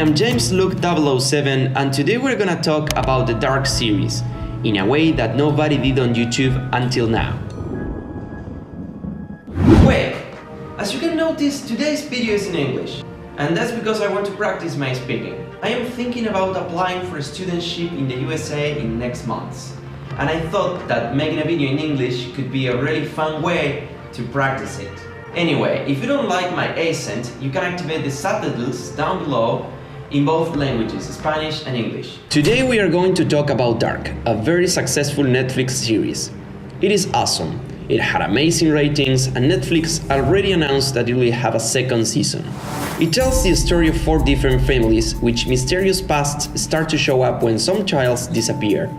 am James Luke 007 and today we're gonna talk about the Dark series in a way that nobody did on YouTube until now. Wait! As you can notice, today's video is in English. And that's because I want to practice my speaking. I am thinking about applying for a studentship in the USA in next months. And I thought that making a video in English could be a really fun way to practice it. Anyway, if you don't like my accent, you can activate the subtitles down below in both languages, Spanish and English. Today we are going to talk about Dark, a very successful Netflix series. It is awesome. It had amazing ratings and Netflix already announced that it will have a second season. It tells the story of 4 different families which mysterious pasts start to show up when some childs disappear.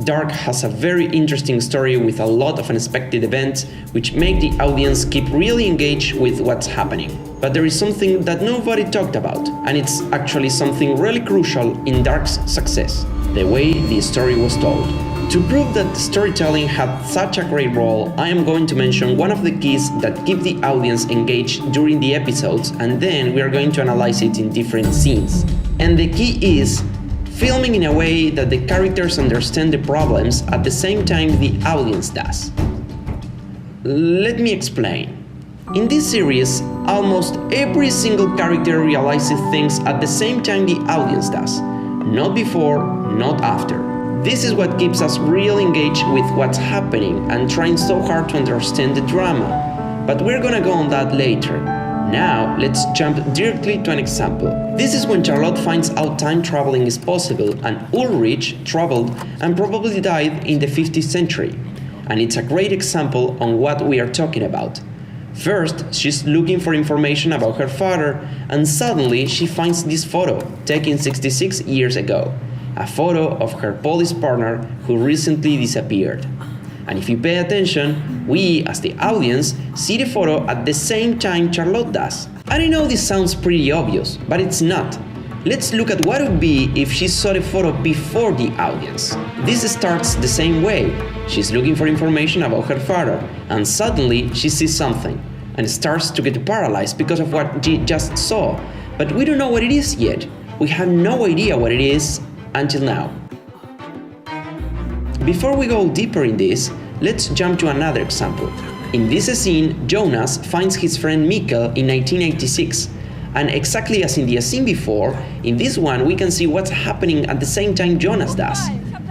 Dark has a very interesting story with a lot of unexpected events which make the audience keep really engaged with what's happening. But there is something that nobody talked about, and it's actually something really crucial in Dark's success: the way the story was told. To prove that storytelling had such a great role, I am going to mention one of the keys that keep the audience engaged during the episodes, and then we are going to analyze it in different scenes. And the key is filming in a way that the characters understand the problems at the same time the audience does. Let me explain. In this series, almost every single character realizes things at the same time the audience does. Not before, not after. This is what keeps us really engaged with what's happening and trying so hard to understand the drama. But we're gonna go on that later. Now, let's jump directly to an example. This is when Charlotte finds out time traveling is possible and Ulrich traveled and probably died in the 50th century. And it's a great example on what we are talking about. First, she's looking for information about her father and suddenly she finds this photo taken 66 years ago. A photo of her police partner who recently disappeared. And if you pay attention, we, as the audience, see the photo at the same time Charlotte does. And I know this sounds pretty obvious, but it's not. Let's look at what it would be if she saw the photo before the audience. This starts the same way. She's looking for information about her father, and suddenly she sees something, and starts to get paralyzed because of what she just saw. But we don't know what it is yet. We have no idea what it is until now. Before we go deeper in this, let's jump to another example. In this scene, Jonas finds his friend Mikkel in 1986. And exactly as in the scene before, in this one we can see what's happening at the same time Jonas does.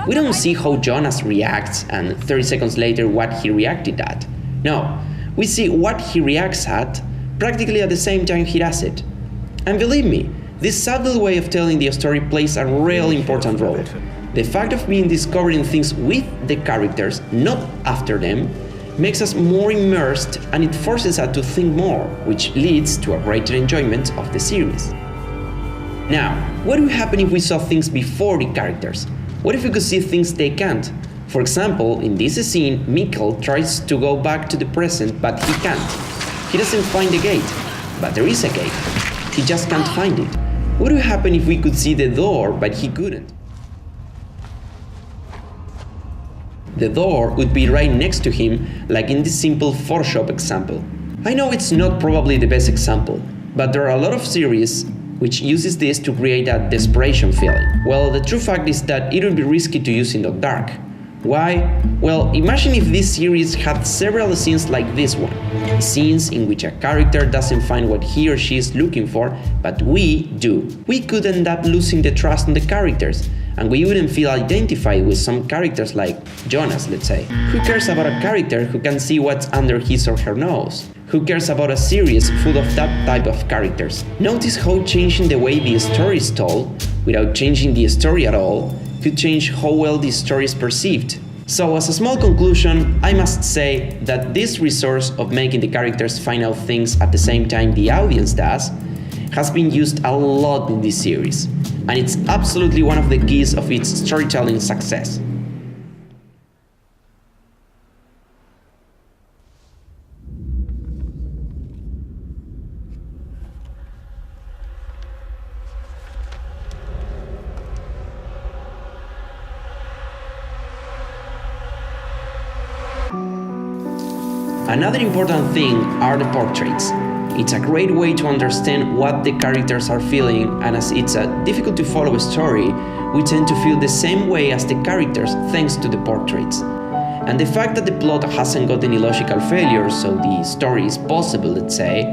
We don't see how Jonas reacts and 30 seconds later what he reacted at. No, we see what he reacts at practically at the same time he does it. And believe me, this subtle way of telling the story plays a really important role. The fact of being discovering things with the characters, not after them, makes us more immersed and it forces us to think more, which leads to a greater enjoyment of the series. Now, what would happen if we saw things before the characters? What if we could see things they can't? For example, in this scene, Mikkel tries to go back to the present, but he can't. He doesn't find the gate, but there is a gate. He just can't find it. What would happen if we could see the door, but he couldn't? The door would be right next to him, like in this simple Photoshop example. I know it's not probably the best example, but there are a lot of series which uses this to create a desperation feeling. Well, the true fact is that it would be risky to use in the Dark. Why? Well, imagine if this series had several scenes like this one. Scenes in which a character doesn't find what he or she is looking for, but we do. We could end up losing the trust in the characters, and we wouldn't feel identified with some characters like Jonas, let's say. Who cares about a character who can see what's under his or her nose? Who cares about a series full of that type of characters? Notice how changing the way the story is told, without changing the story at all, could change how well the story is perceived. So as a small conclusion, I must say that this resource of making the characters find out things at the same time the audience does has been used a lot in this series, and it's absolutely one of the keys of its storytelling success. Another important thing are the portraits. It's a great way to understand what the characters are feeling, and as it's a difficult to follow story, we tend to feel the same way as the characters thanks to the portraits. And the fact that the plot hasn't got any logical failures, so the story is possible, let's say,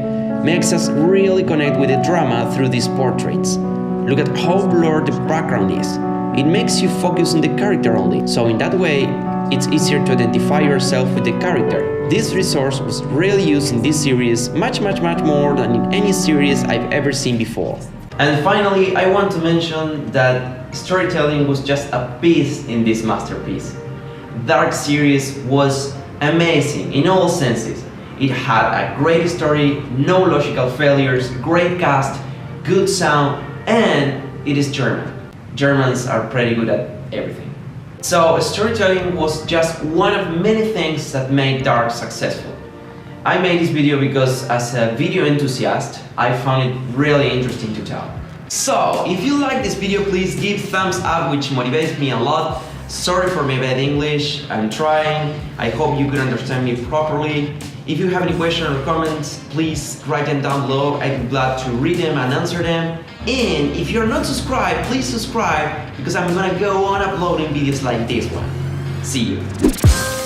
makes us really connect with the drama through these portraits. Look at how blurred the background is. It makes you focus on the character only, so in that way, it's easier to identify yourself with the character. This resource was really used in this series much more than in any series I've ever seen before. And finally, I want to mention that storytelling was just a piece in this masterpiece. Dark series was amazing in all senses. It had a great story, no logical failures, great cast, good sound, and it is German. Germans are pretty good at everything. So storytelling was just one of many things that made Dark successful. I made this video because as a video enthusiast, I found it really interesting to tell. So if you like this video, please give thumbs up, which motivates me a lot. Sorry for my bad English, I'm trying. I hope you can understand me properly. If you have any questions or comments, please write them down below. I'd be glad to read them and answer them. And if you're not subscribed, please subscribe, because I'm gonna go on uploading videos like this one. See you.